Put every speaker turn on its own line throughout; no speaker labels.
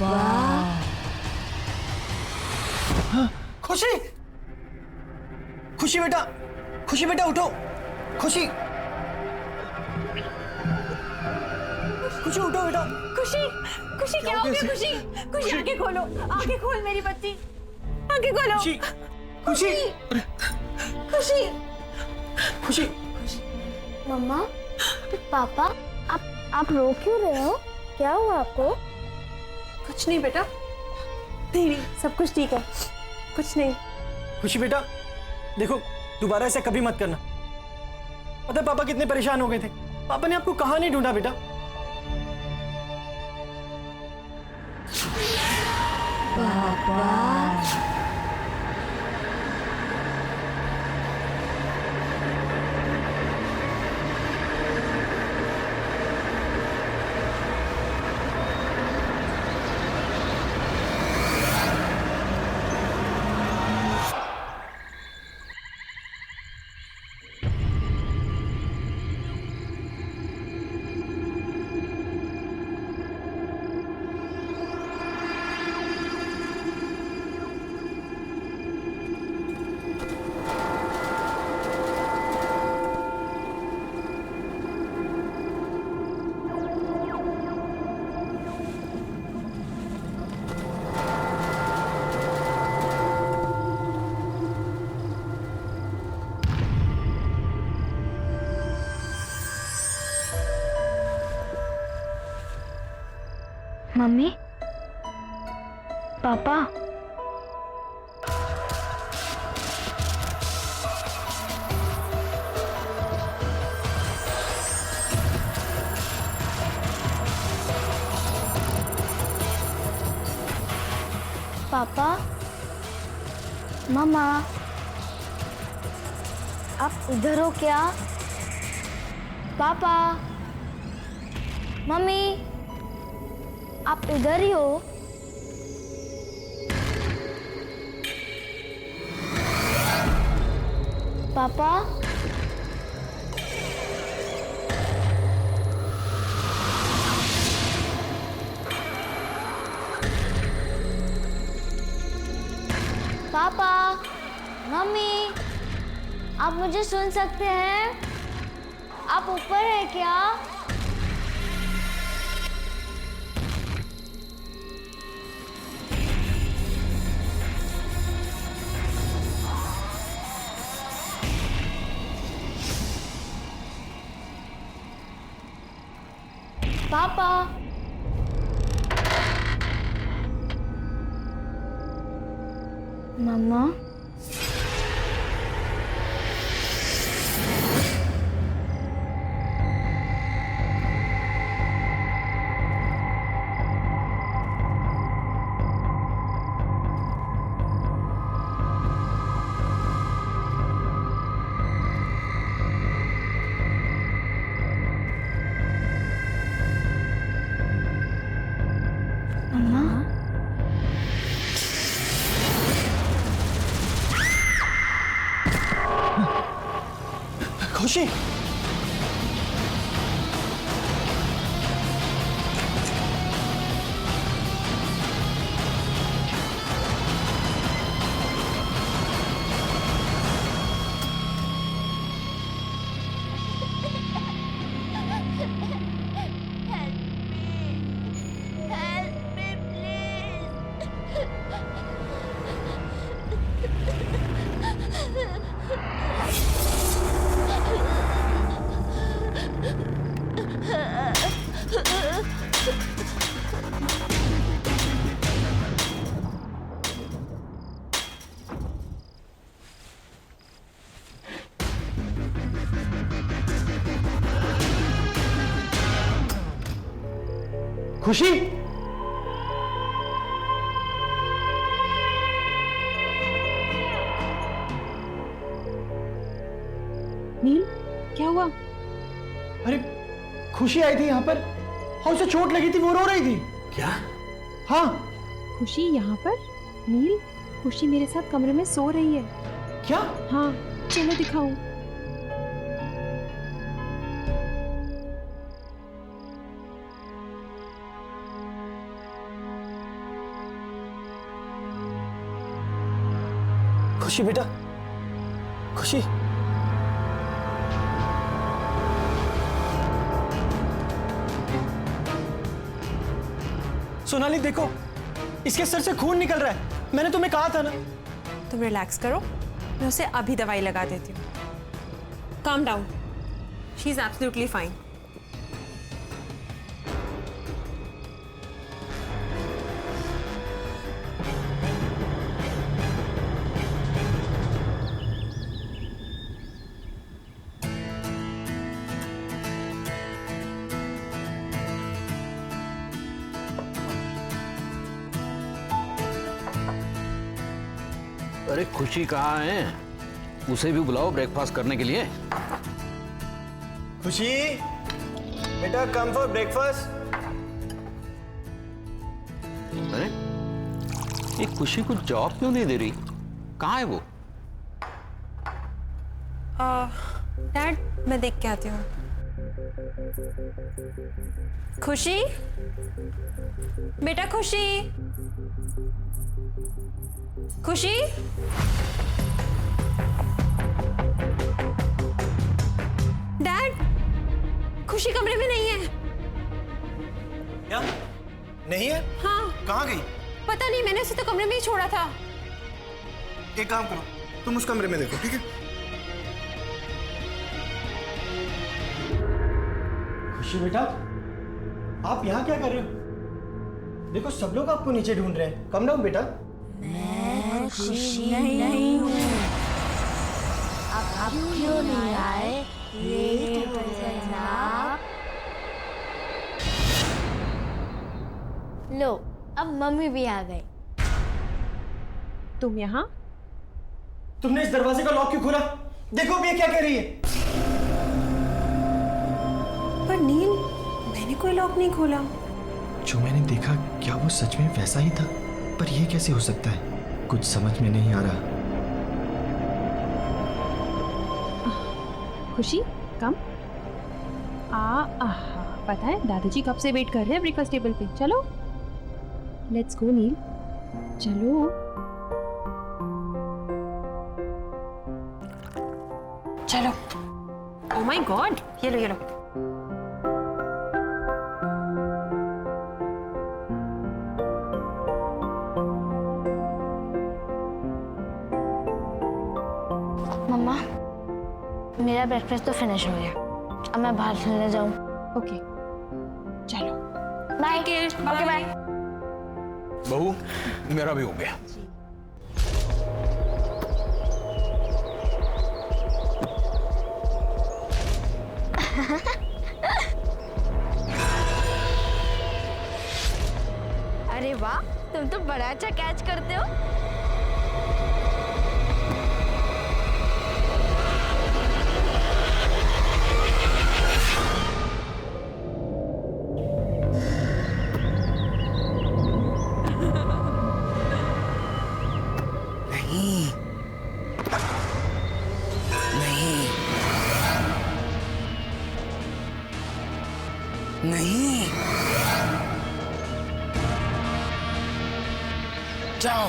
हाँ, खुशी, खुशी बेटा, खुशी बेटा उठो, खुशी, खुशी उठो बेटा।
खुशी, खुशी क्या हो गया? खुशी, खुशी आंखें खोलो, आंखें खोल मेरी बच्ची, आंखें खोलो।
खुशी, खुशी,
खुशी,
खुशी,
मम्मा, पापा, आप रो क्यों रहे हो? क्या हुआ आपको?
कुछ नहीं बेटा, नहीं, सब कुछ ठीक है, कुछ नहीं।
खुशी बेटा, देखो दोबारा ऐसा कभी मत करना। पता है पापा कितने परेशान हो गए थे, पापा ने आपको कहाँ नहीं ढूंढा बेटा।
मम्मी, पापा, पापा, मम्मा, आप इधर हो क्या? पापा, मम्मी, आप इधर ही हो? पापा, पापा, मम्मी, आप मुझे सुन सकते हैं? आप ऊपर हैं क्या? पापा, मम्मा,
खुशी, खुशी,
नील, क्या हुआ?
अरे खुशी आई थी यहाँ पर और उसे चोट लगी थी, वो रो रही थी।
क्या?
हाँ।
खुशी यहाँ पर? नील, खुशी मेरे साथ कमरे में सो रही है।
क्या?
हाँ, चलो दिखाऊं।
खुशी बेटा, खुशी। सोनाली देखो, इसके सर से खून निकल रहा है। मैंने तुम्हें कहा था ना।
तुम रिलैक्स करो, मैं उसे अभी दवाई लगा देती हूँ। Calm down, she is absolutely fine.
अरे खुशी कहाँ है? उसे भी बुलाओ ब्रेकफास्ट करने के लिए।
खुशी बेटा, कम फॉर ब्रेकफास्ट।
अरे ये खुशी को जॉब क्यों नहीं दे रही? कहाँ है वो?
डैड, मैं देख के आती हूँ। खुशी, बेटा खुशी, खुशी। डैड, खुशी कमरे में नहीं है।
क्या नहीं है?
हाँ,
कहाँ गई?
पता नहीं, मैंने उसे तो कमरे में ही छोड़ा था।
एक काम करो, तुम उस कमरे में देखो, ठीक है? खुशी बेटा, आप यहाँ क्या कर रहे हो? देखो सब लोग आपको नीचे ढूंढ रहे हैं। कम डाउन बेटा।
मैं खुशी नहीं हूँ। आप क्यों नहीं आए? लेट हो गए ना। लो, अब मम्मी भी आ गई।
तुम यहाँ?
तुमने इस दरवाजे का लॉक क्यों खोला? देखो अब ये क्या कह रही है।
पर नील, मैंने कोई लॉक नहीं खोला।
जो मैंने देखा, क्या वो सच में वैसा ही था? पर ये कैसे हो सकता है? कुछ समझ में नहीं आ रहा।
खुशी, कम। पता है दादाजी कब से वेट कर रहे हैं ब्रेकफास्ट टेबल पे। चलो, लेट्स गो नील, चलो।
चलो। ओह माय गॉड, ये लो ये लो।
मम्मा, मेरा ब्रेकफास्ट तो फिनिश हो गया। अब मैं बाहर खेलने जाऊँ।
ओके, चलो।
बाय। Okay bye.
बहू, मेरा भी हो गया।
अरे वाह, तुम तो बड़ा अच्छा कैच करते हो।
नहीं, जाओ,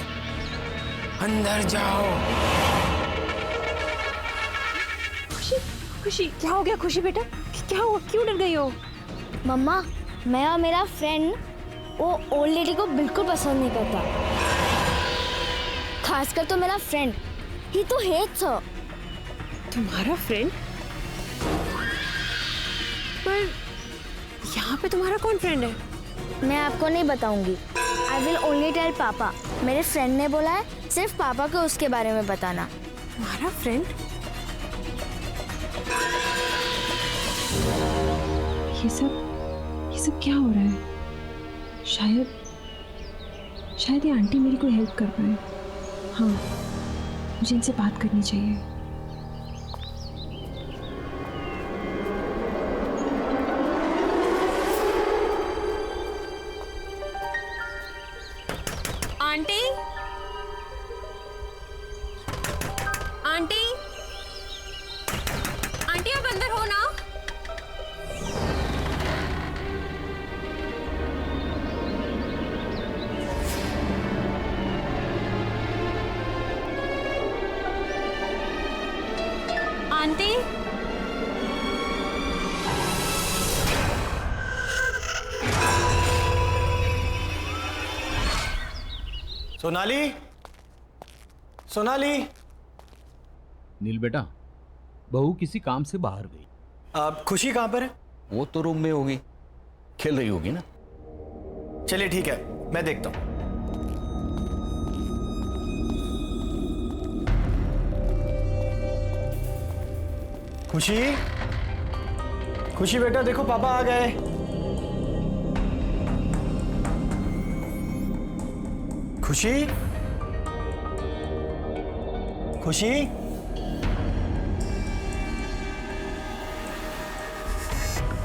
अंदर जाओ।
खुशी, खुशी, क्या हो गया खुशी बेटा? क्या हुआ, क्यों डर गई हो?
मम्मा, मैं और मेरा फ्रेंड वो ओल्ड लेडी को बिल्कुल पसंद नहीं करता। खासकर तो मेरा फ्रेंड, ही तो हेट्स हर।
तुम्हारा फ्रेंड? पर यहाँ पे तुम्हारा कौन फ्रेंड है?
मैं आपको नहीं बताऊंगी। आई विल ओनली टेल पापा। मेरे फ्रेंड ने बोला है सिर्फ पापा को उसके बारे में बताना।
तुम्हारा फ्रेंड?
ये सब क्या हो रहा है? शायद ये आंटी मेरी कोई हेल्प कर पाए। हाँ, मुझे इनसे बात करनी चाहिए।
आंटी, आंटी, आंटी आप अंदर हो ना? आंटी
सोनाली, सोनाली।
नील बेटा, बहू किसी काम से बाहर गई।
अब खुशी कहाँ पर है?
वो तो रूम में होगी, खेल रही होगी ना।
चलिए ठीक है, मैं देखता हूं। खुशी, खुशी बेटा देखो पापा आ गए। खुशी, खुशी,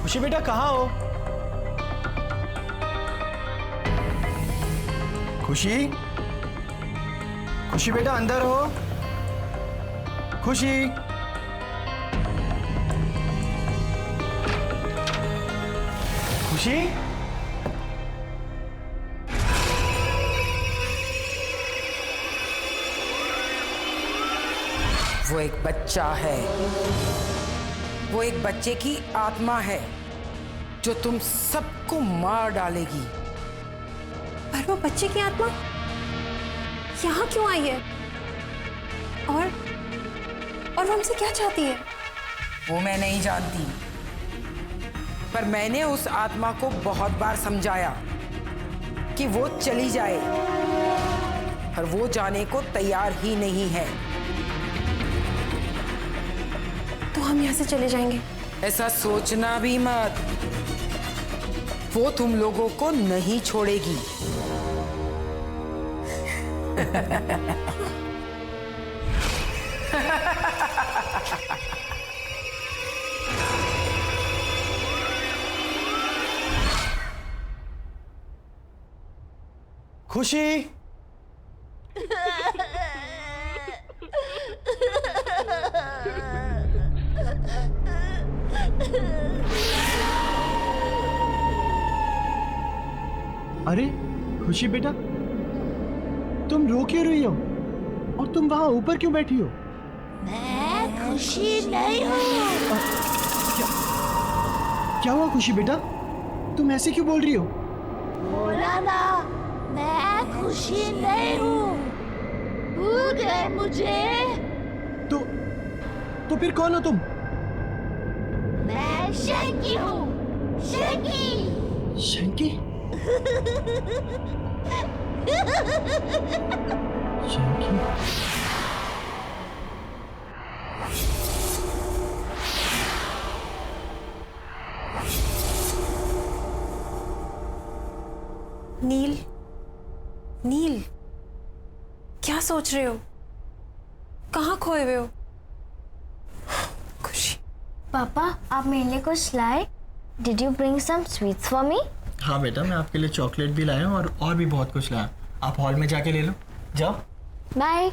खुशी बेटा कहाँ हो? खुशी, खुशी बेटा अंदर हो। खुशी, खुशी,
वो एक बच्चा है, वो एक बच्चे की आत्मा है जो तुम सबको मार डालेगी।
पर वो बच्चे की आत्मा यहाँ क्यों आई है? और वो हमसे क्या चाहती है?
वो मैं नहीं जानती, पर मैंने उस आत्मा को बहुत बार समझाया कि वो चली जाए, पर वो जाने को तैयार ही नहीं है।
तो हम यहाँ से चले जाएंगे?
ऐसा सोचना भी मत, वो तुम लोगों को नहीं छोड़ेगी।
खुशी, अरे खुशी बेटा, तुम रो क्यों रही हो? और तुम वहां ऊपर क्यों बैठी हो?
मैं खुशी नहीं हूँ।
क्या हुआ खुशी बेटा, तुम ऐसे क्यों बोल रही हो?
बोला ना, मैं खुशी नहीं हूँ। भूल गए मुझे?
तो फिर कौन हो तुम?
मैं शंकी हूँ, शंकी।
शंकी? शंकी?
नील, नील, क्या सोच रहे हो? कहाँ खोए हुए हो? खुशी।
पापा, आप मेरे लिए कुछ लाए? Did you bring some sweets for me?
हाँ बेटा, मैं आपके लिए चॉकलेट भी लाया हूँ और भी बहुत कुछ लाया। आप हॉल में जाके ले लो, जाओ।
बाय।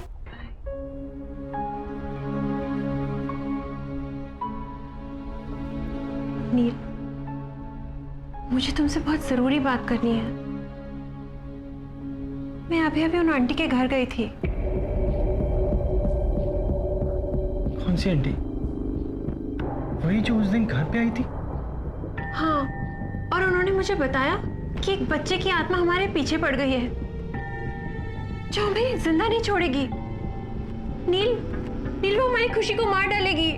नील, मुझे तुमसे बहुत जरूरी बात करनी है। मैं अभी अभी उन आंटी के घर गई थी।
कौन सी आंटी? वही जो उस दिन घर पे आई थी?
हाँ, और उन्होंने मुझे बताया कि एक बच्चे की आत्मा हमारे पीछे पड़ गई है जो हमें जिंदा नहीं छोड़ेगी। नील, नील, वो हमारी खुशी को मार डालेगी।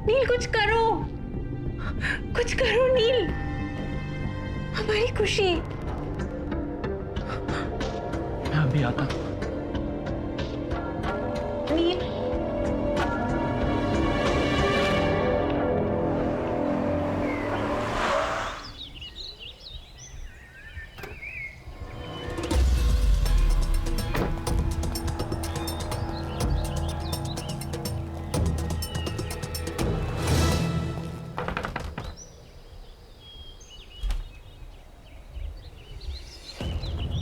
नील, कुछ करो, कुछ करो नील, हमारी खुशी।
मैं अभी आता।
नील,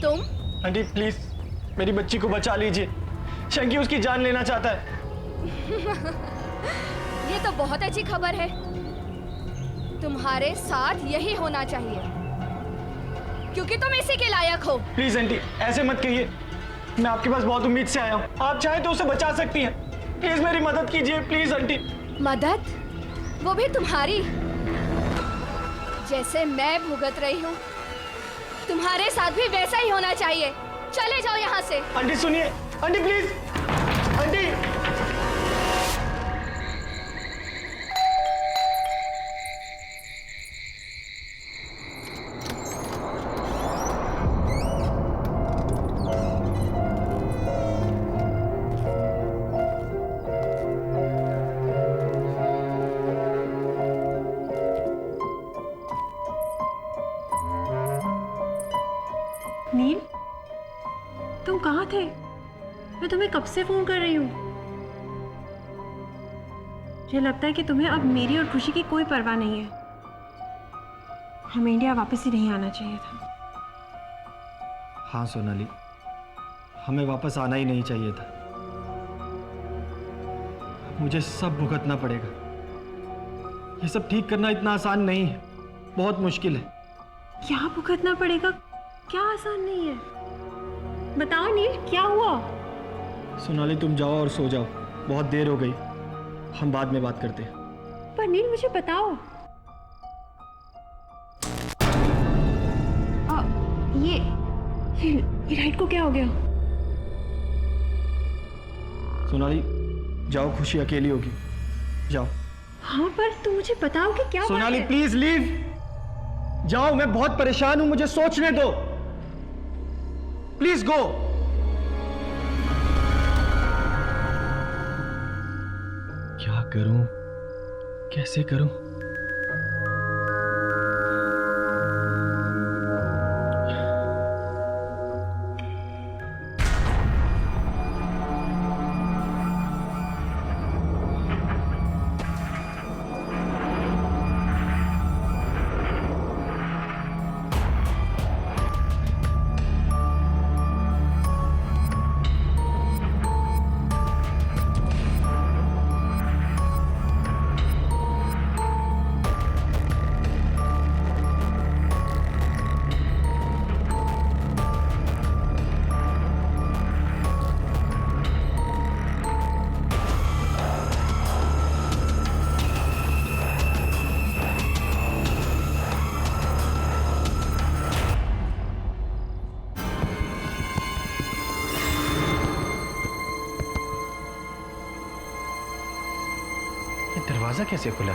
तुम?
आंटी प्लीज मेरी बच्ची को बचा लीजिए, शंकी उसकी जान लेना चाहता है।
ये तो बहुत अच्छी खबर है। तुम्हारे साथ यही होना चाहिए क्योंकि तुम इसी के लायक हो।
प्लीज आंटी ऐसे मत कहिए, मैं आपके पास बहुत उम्मीद से आया हूँ। आप चाहे तो उसे बचा सकती हैं। प्लीज मेरी मदद कीजिए प्लीज आंटी।
मदद? वो भी तुम्हारी? जैसे मैं भुगत रही हूँ तुम्हारे साथ भी वैसा ही होना चाहिए। चले जाओ यहाँ से।
आंटी सुनिए, आंटी प्लीज, आंटी।
नील, तुम कहाँ थे? मैं तुम्हें कब से फोन कर रही हूँ। मुझे लगता है कि तुम्हें अब मेरी और खुशी की कोई परवाह नहीं है। हमें इंडिया वापस ही नहीं आना चाहिए था।
हाँ सोनाली, हमें वापस आना ही नहीं चाहिए था। मुझे सब भुगतना पड़ेगा। ये सब ठीक करना इतना आसान नहीं है, बहुत मुश्किल है।
क्या भुगतना पड़ेगा? क्या आसान नहीं है? बताओ नील, क्या हुआ?
सोनाली तुम जाओ और सो जाओ, बहुत देर हो गई। हम बाद में बात करते हैं।
पर नील मुझे बताओ। ये लाइट को क्या हो गया?
सोनाली जाओ, खुशी अकेली होगी, जाओ।
हाँ पर तुम मुझे बताओ कि क्या
सोनाली
बात है?
प्लीज लीव, जाओ। मैं बहुत परेशान हूं, मुझे सोचने दो। Please go. क्या करूं, कैसे करूं? दरवाजा कैसे खुला?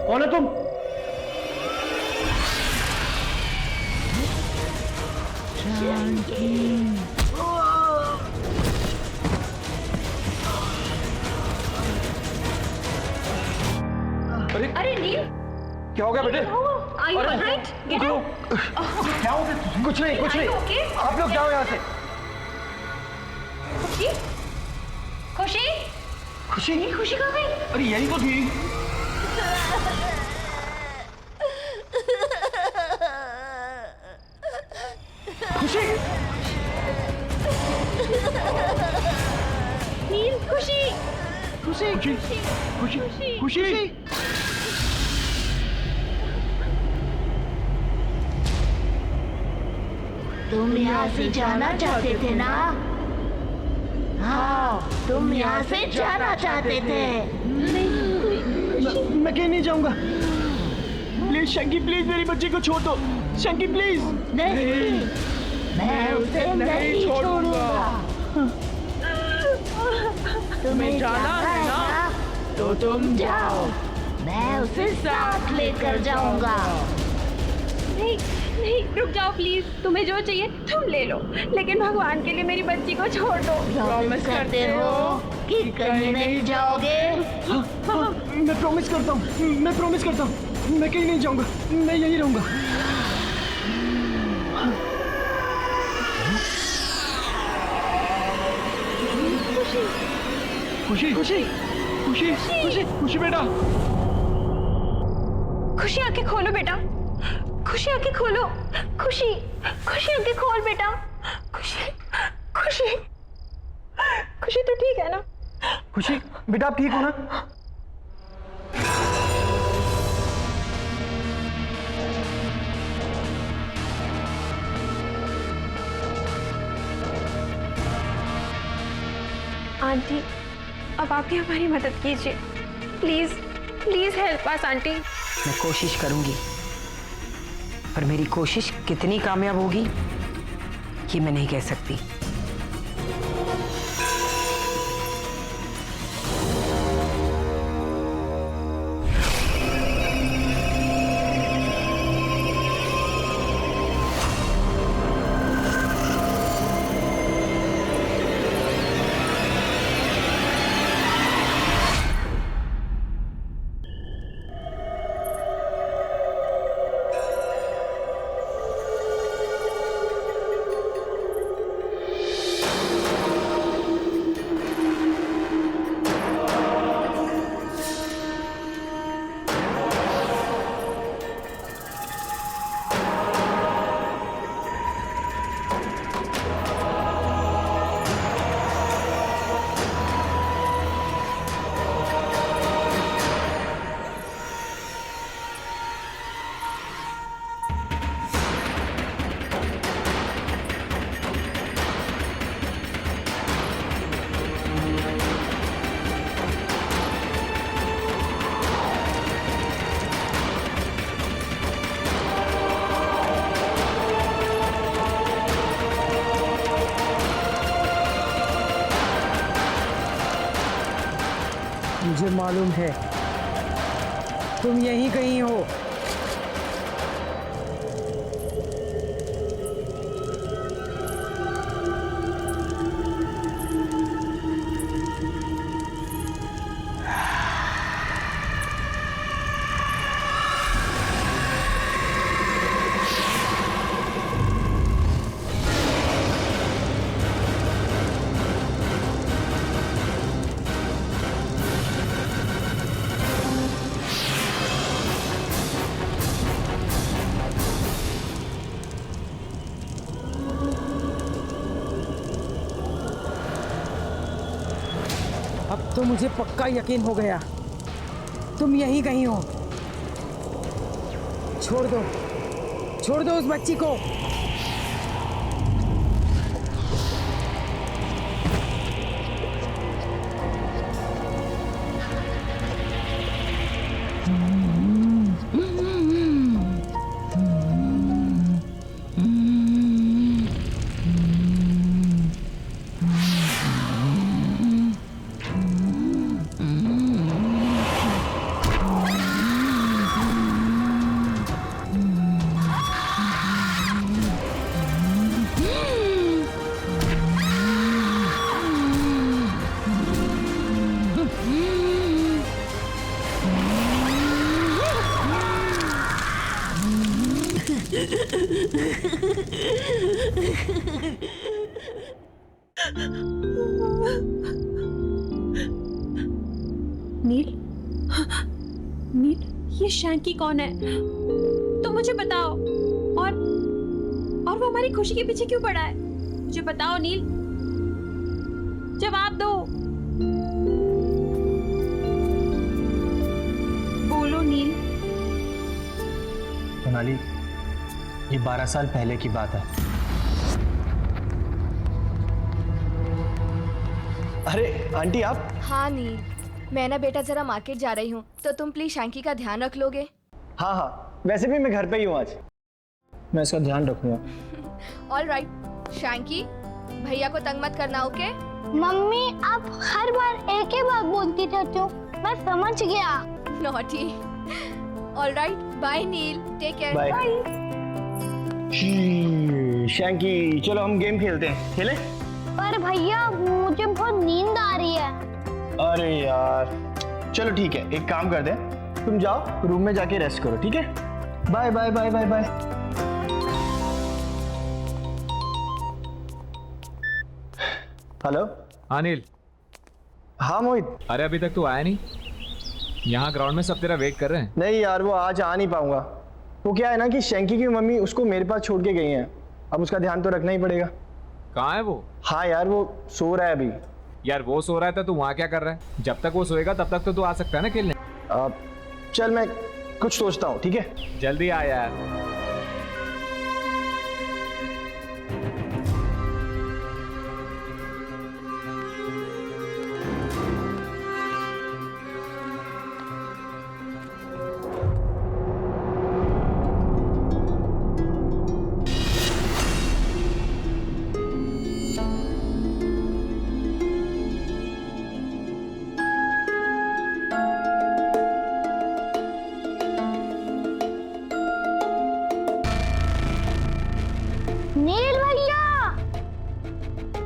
कौन है तुम?
अरे नील,
क्या हो गया बेटे?
Are you alright? Get up.
क्या हो गया? कुछ नहीं, कुछ नहीं।
okay?
आप लोग जाओ यहाँ से।
खुशी? खुशी?
खुशी?
खुशी कहाँ गई?
अरे यही तो थी। खुशी?
नील, खुशी?
खुशी? खुशी? खुशी? खुशी?
तुम यहाँ से जाना चाहते थे ना? हाँ, तुम यहाँ से जाना चाहते थे।
मैं कहीं नहीं जाऊंगा। प्लीज शंकी, प्लीज मेरी बच्ची को छोड़ दो। शंकी प्लीज।
नहीं, मैं उसे नहीं छोड़ूंगा। तुम्हें जाना है ना? तो तुम जाओ, मैं उसे साथ लेकर जाऊंगा।
नहीं नहीं, रुक जाओ प्लीज। तुम्हें जो चाहिए तुम ले लो, लेकिन भगवान के लिए मेरी बच्ची को छोड़ दो।
प्रॉमिस करते हो कि कहीं नहीं जाओगे?
हाँ, मैं प्रॉमिस करता हूँ, मैं प्रॉमिस करता हूँ। मैं कहीं नहीं जाऊंगा, मैं यहीं रहूंगा। खुशी? खुशी? खुशी खुशी खुशी बेटा,
खुशी आंखें खोलो बेटा, खुशी आंखें खोलो, खुशी खुशी आंखें खोल बेटा, खुशी खुशी खुशी तो ठीक है ना?
खुशी बेटा आप ठीक हो ना?
आंटी अब आप ही हमारी मदद कीजिए, please please help us aunty.
मैं कोशिश करूंगी, पर मेरी कोशिश कितनी कामयाब होगी ये मैं नहीं कह सकती। मुझे मालूम है तुम यहीं कहीं हो। अब तो मुझे पक्का यकीन हो गया तुम यहीं कहीं हो। छोड़ दो उस बच्ची को।
नील, नील, ये शैंकी कौन है? तुम मुझे बताओ। और वो हमारी खुशी के पीछे क्यों पड़ा है? मुझे बताओ नील, जवाब दो। बोलो नील।
सोनाली, ये 12 साल पहले की बात है। अरे आंटी आप?
हाँ नील, मैं ना बेटा जरा मार्केट जा रही हूँ, तो तुम प्लीज शैंकी का ध्यान रख लोगे?
हाँ हाँ, वैसे भी मैं घर पे ही हूँ आज, मैं इसका ध्यान रखूंगा।
ऑल राइट शैंकी, भैया को तंग मत करना, ओके?
मम्मी आप हर बार एक ही बात बोलती रहती हो, मैं समझ गया।
नॉटी। ऑल राइट, बाय नील, टेक केयर।
बाय। शैंकी चलो हम गेम खेलते हैं, खेले?
पर भैया मुझे बहुत नींद आ रही है।
अरे यार चलो ठीक है, एक काम कर दे, तुम जाओ रूम में जाके रेस्ट करो, ठीक है? Bye bye bye bye bye. Hello
Anil.
हाँ मोहित।
अरे अभी तक तू आया नहीं। यहाँ ग्राउंड में सब तेरा वेट कर रहे हैं।
नहीं यार, वो आज आ नहीं पाऊंगा। वो क्या है ना कि शैंकी की मम्मी उसको मेरे पास छोड़ के गई हैं। अब उसका ध्यान तो रखना ही पड़ेगा।
कहाँ है वो?
हाँ यार, वो सो रहा है अभी।
यार वो सो रहा है तो तू वहाँ क्या कर रहा है? जब तक वो सोएगा तब तक तो तू आ सकता है ना खेलने।
चल मैं कुछ सोचता हूँ, ठीक है?
जल्दी आ यार।
नील भैया,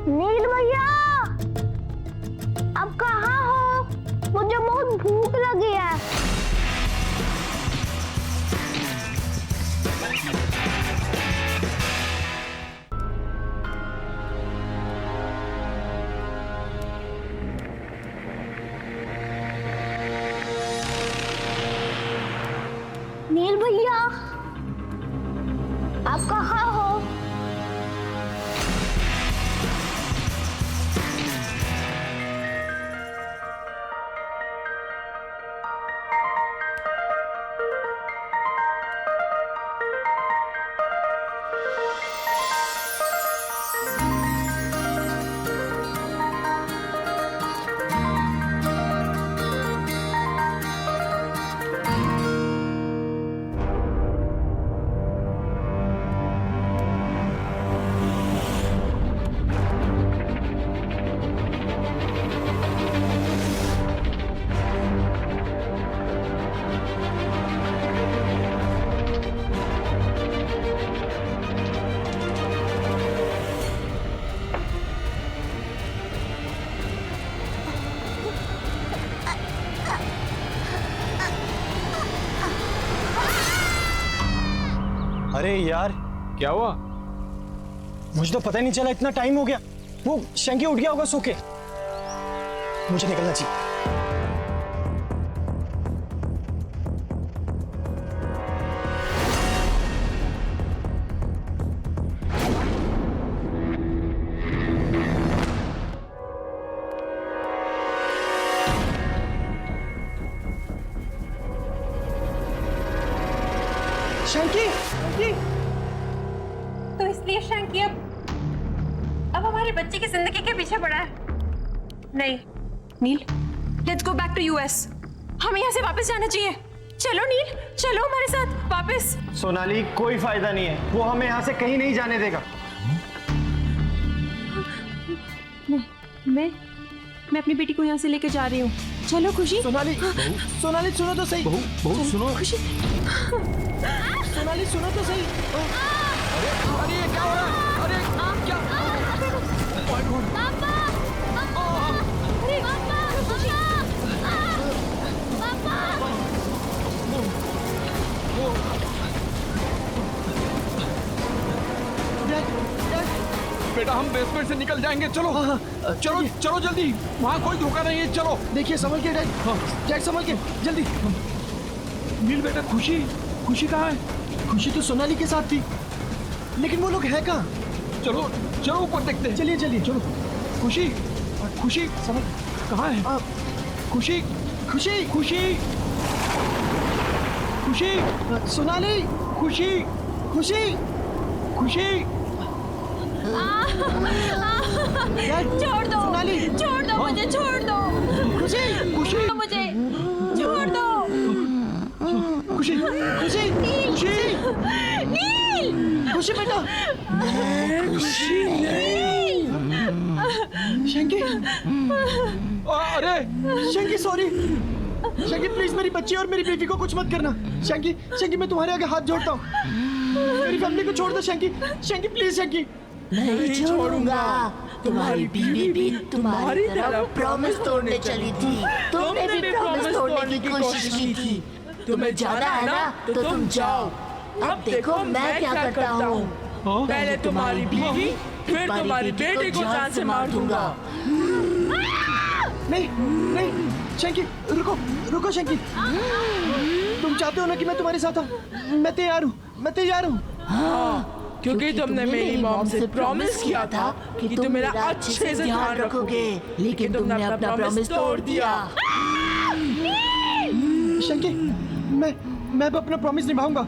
नील भैया, अब कहाँ हो? मुझे बहुत भूख लगी है। नील भैया, आप कहाँ हो?
अरे यार,
क्या हुआ?
मुझे तो पता ही नहीं चला, इतना टाइम हो गया। वो शंकी उठ गया होगा सो के। मुझे निकलना चाहिए। शंकी, शंकी।
तो इसलिए शंकी अब हमारे बच्चे की जिंदगी के पीछे पड़ा है। नहीं Neel, let's go back to us. हमें यहाँ से वापस जाना चाहिए। चलो नील, चलो हमारे साथ वापस।
सोनाली, कोई फायदा नहीं है। वो हमें यहाँ से कहीं नहीं जाने देगा।
मैं अपनी बेटी को यहाँ से लेके जा रही हूँ। चलो खुशी।
सोनाली, सोनाली सुनो तो सही। बहू सुनो।
खुशी,
सोनाली सुनो तो सही।
अरे ये क्या हो रहा है? अरे क्या?
पापा, अरे
बेटा हम बेसमेंट से निकल जाएंगे। चलो चलो चलो जल्दी, वहाँ कोई धोखा नहीं है। चलो
देखिए, संभल के डैड। डैड संभल के, जल्दी।
नील बेटा, खुशी कहाँ है?
खुशी तो सोनाली के साथ थी, लेकिन वो लोग है कहाँ?
चलो चलो ऊपर देखते हैं।
चलिए चलिए चलो।
खुशी समझ कहाँ है? खुशी
सोनाली, खुशी।
छोड़ दो,
सोनाली,
छोड़ दो मुझे, छोड़ दो
खुशी
मुझे, छोड़ दो।
खुशी बेटा। शंकी,
अरे
शंकी सॉरी। शंकी प्लीज, मेरी बच्ची और मेरी बेटी को कुछ मत करना। शंकी मैं तुम्हारे आगे हाथ जोड़ता हूँ। मेरी फैमिली को छोड़ दो शंकी प्लीज। शंकी
नहीं छोड़ूंगा। तुम्हारी बीवी भी तुम्हारी तरह प्रॉमिस तोड़ने चली थी। तुमने भी प्रॉमिस तोड़ने की कोशिश की थी। तुम्हें जाना है ना तो तुम जाओ। अब देखो मैं क्या करता हूँ। पहले तुम्हारी बीवी, फिर तुम्हारी बेटी को जान से मार दूंगा।
नहीं नहीं शैंकी, रुको रुको शैंकी। तुम चाहते हो ना कि मैं तुम्हारे साथ आऊं? मैं तैयार हूँ।
हाँ, क्योंकि तुमने मेरी मॉम से प्रॉमिस किया था कि तुम मेरा अच्छे से ध्यान रखोगे, लेकिन तुमने अपना प्रॉमिस तोड़ दिया।
शैंकी, मैं अब अपना प्रॉमिस निभाऊंगा।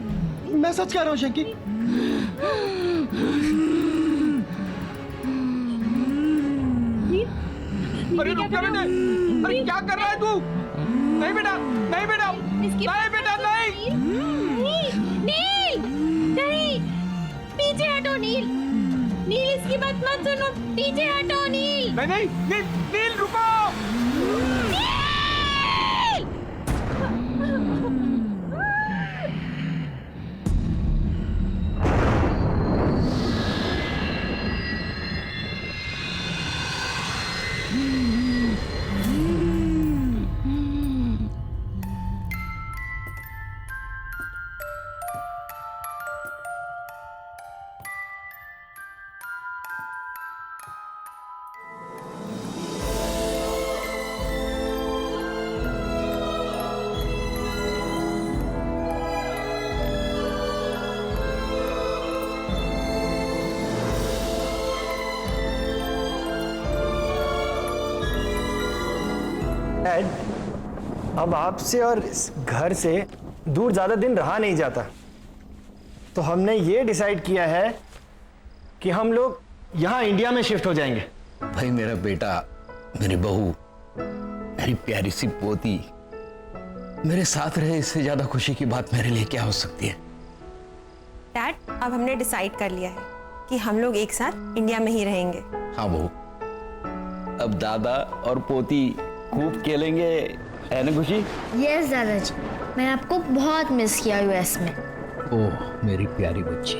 मैं सच कह रहा हूँ शैंकी।
अरे रुक जा बेटे, अरे क्या कर रहा है तू? नहीं बेटा, नहीं बेटा, नहीं बेटा, नहीं।
नील, नहीं, पीछे हटो नील। नील इसकी बात मत सुनो, पीछे हटो नील।
नहीं, नील रुको।
डैड, अब आपसे और इस घर से दूर ज़्यादा दिन रहा नहीं जाता, तो हमने ये डिसाइड किया है कि हम लोग यहाँ इंडिया में शिफ्ट हो जाएंगे।
भाई मेरा बेटा, मेरी बहू, मेरी प्यारी सी पोती मेरे साथ रहे, इससे ज्यादा खुशी की बात मेरे लिए क्या हो सकती है।
डैड, अब हमने डिसाइड कर लिया है कि हम लोग एक साथ इंडिया में ही रहेंगे।
हाँ बहू, अब दादा और पोती खूब खेलेंगे, है ना खुशी?
यस दादाजी, मैंने आपको बहुत मिस किया यूएस में।
ओह मेरी प्यारी बच्ची।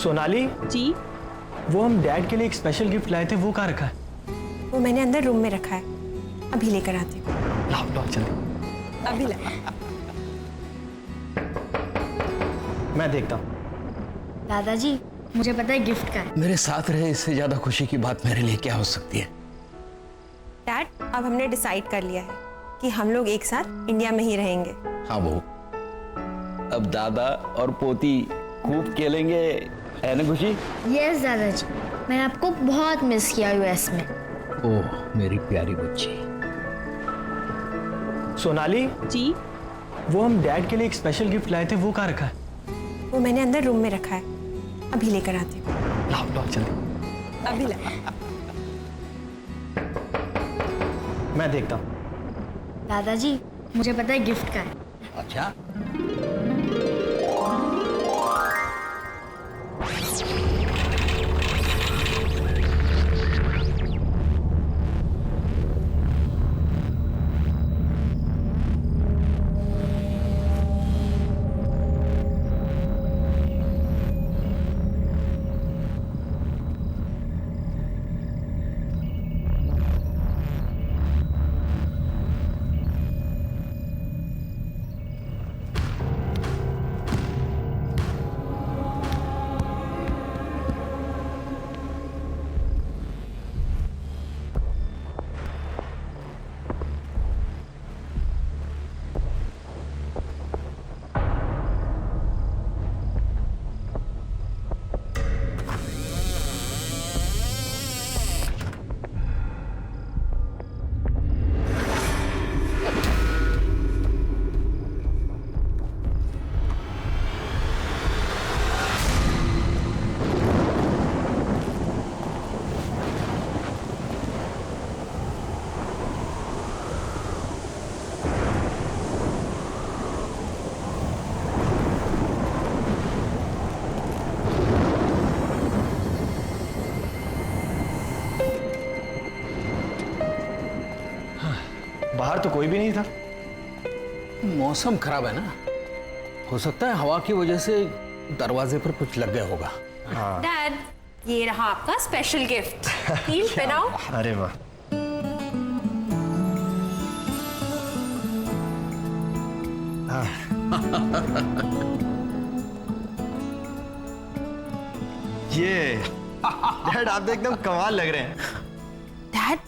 सोनाली
जी,
वो हम डैड के लिए एक स्पेशल गिफ्ट लाए थे, वो कहाँ रखा है?
वो मैंने अंदर रूम में रखा है, अभी लेकर आती हूँ।
लाओ जल्दी।
अभी ला।
मैं देखता हूँ।
दादाजी, मुझे पता है गिफ्ट का है।
मेरे साथ रहे, इससे ज्यादा खुशी की बात मेरे लिए क्या हो सकती है।
डैड, अब हमने डिसाइड कर लिया है कि हम लोग एक साथ इंडिया में ही रहेंगे।
हाँ बहू, अब दादा और पोती खूब खेलेंगे, है ना खुशी?
यस दादाजी, मैंने आपको बहुत मिस किया यूएस में।
ओह मेरी प्यारी बच्ची।
सोनाली
जी,
वो हम डैड के लिए एक स्पेशल गिफ्ट लाए थे, वो कहाँ रखा है?
वो मैंने अंदर रूम में रखा है, अभी लेकर आती हूँ।
लाओ जल्दी।
अभी ला।
मैं देखता हूँ।
दादाजी, मुझे पता है गिफ्ट का है।
अच्छा,
बाहर तो कोई भी नहीं था।
मौसम खराब है ना, हो सकता है हवा की वजह से दरवाजे पर कुछ लग गया होगा।
डैड, ये रहा आपका स्पेशल गिफ्ट। नील, पहनाओ।
अरे वाह, ये डैड आप तो एकदम कमाल लग रहे हैं।
डैड,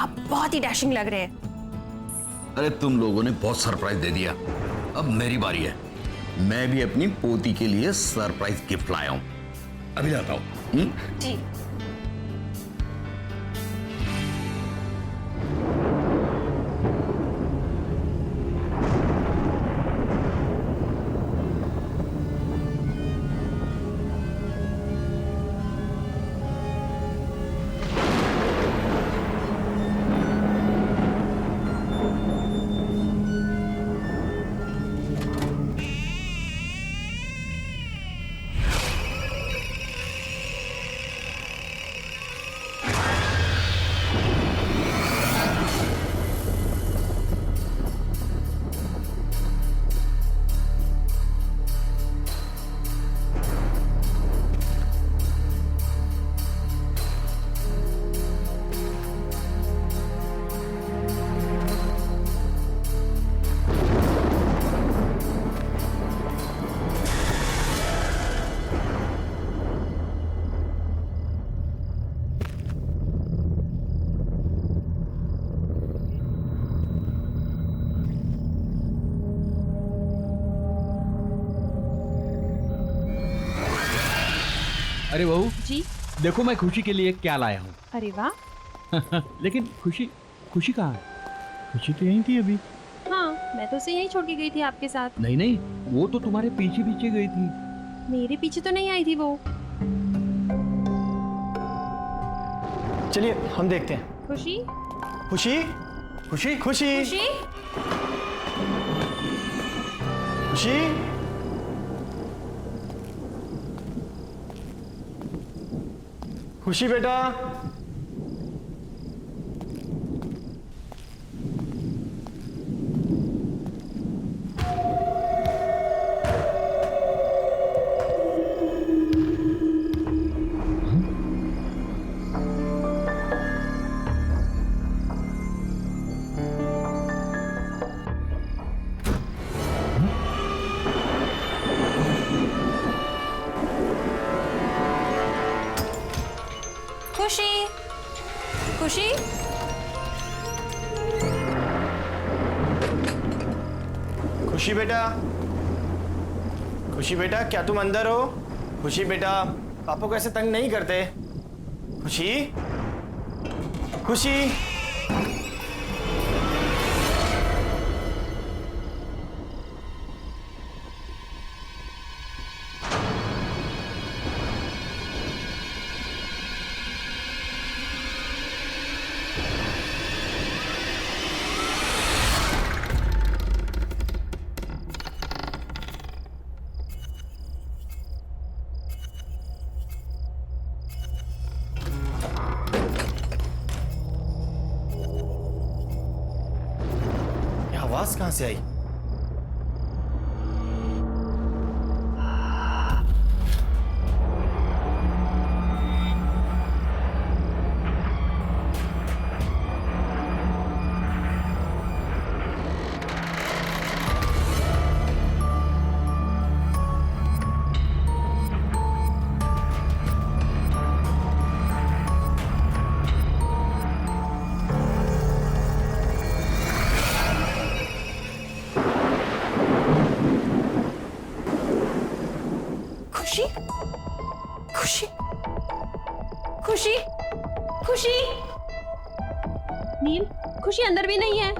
आप बहुत ही डैशिंग लग रहे हैं।
अरे तुम लोगों ने बहुत सरप्राइज दे दिया, अब मेरी बारी है। मैं भी अपनी पोती के लिए सरप्राइज गिफ्ट लाया हूं, अभी लाता हूं।
जी।
अरे बहू
जी।
देखो मैं खुशी के लिए क्या लाया हूँ।
अरे वाह।
लेकिन खुशी खुशी कहाँ है? खुशी तो यहीं थी अभी।
हाँ, मैं तो उसे यहीं छोड़ के गई थी आपके साथ।
नहीं नहीं, वो तो तुम्हारे पीछे पीछे गई थी।
मेरे पीछे तो नहीं आई थी वो।
चलिए हम देखते हैं।
खुशी
खुशी खुशी खुशी
खुशी,
खुशी खुशी बेटा,
खुशी, खुशी,
खुशी बेटा, खुशी बेटा, क्या तुम अंदर हो? खुशी बेटा, पापा को ऐसे तंग नहीं करते। खुशी खुशी आवाज कहां से आई?
खुशी, खुशी, खुशी, खुशी।
नील, खुशी अंदर भी नहीं है।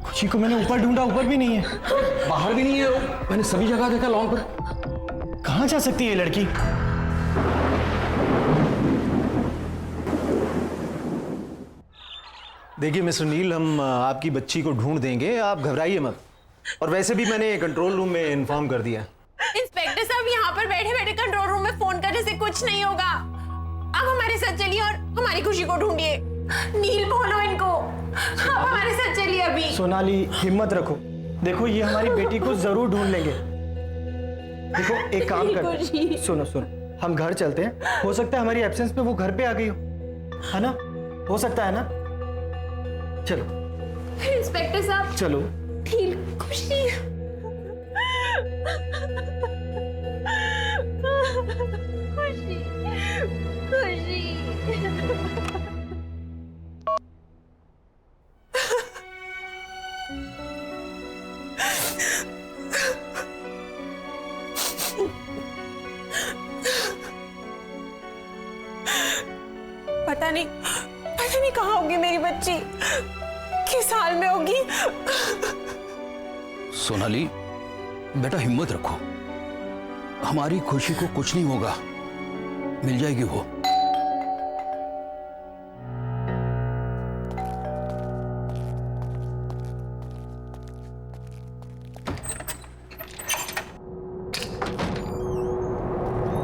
खुशी को मैंने ऊपर ढूंढा, ऊपर भी नहीं है,
बाहर भी नहीं है वो। मैंने सभी जगह देखा लॉन पर।
कहां जा सकती है ये लड़की?
देखिए मिस्टर नील, हम आपकी बच्ची को ढूंढ देंगे, आप घबराइए मत। और वैसे भी मैंने कंट्रोल रूम में इन्फॉर्म कर दिया।
इंस्पेक्टर साहब, यहाँ पर बैठे बैठे कंट्रोल रूम में फोन करने से कुछ नहीं होगा। आप हमारे साथ चलिए और हमारी खुशी को ढूंढिए। नील, बोलो इनको, आप हमारे साथ चलिए अभी।
सोनाली, हिम्मत रखो। देखो ये हमारी बेटी को जरूर ढूंढ लेंगे। देखो एक काम करते हैं, सुनो सुनो, हम घर चलते हैं। हो सकता है हमारी एब्सेंस में वो घर पे आ गई हो, है ना? हो सकता है ना? चलो
इंस्पेक्टर साहब,
चलो।
नील, खुशी। खुशी, खुशी।
पता नहीं कहाँ होगी मेरी बच्ची, किस हाल में होगी।
सोनाली बेटा हिम्मत रखो, हमारी खुशी को कुछ नहीं होगा, मिल जाएगी वो।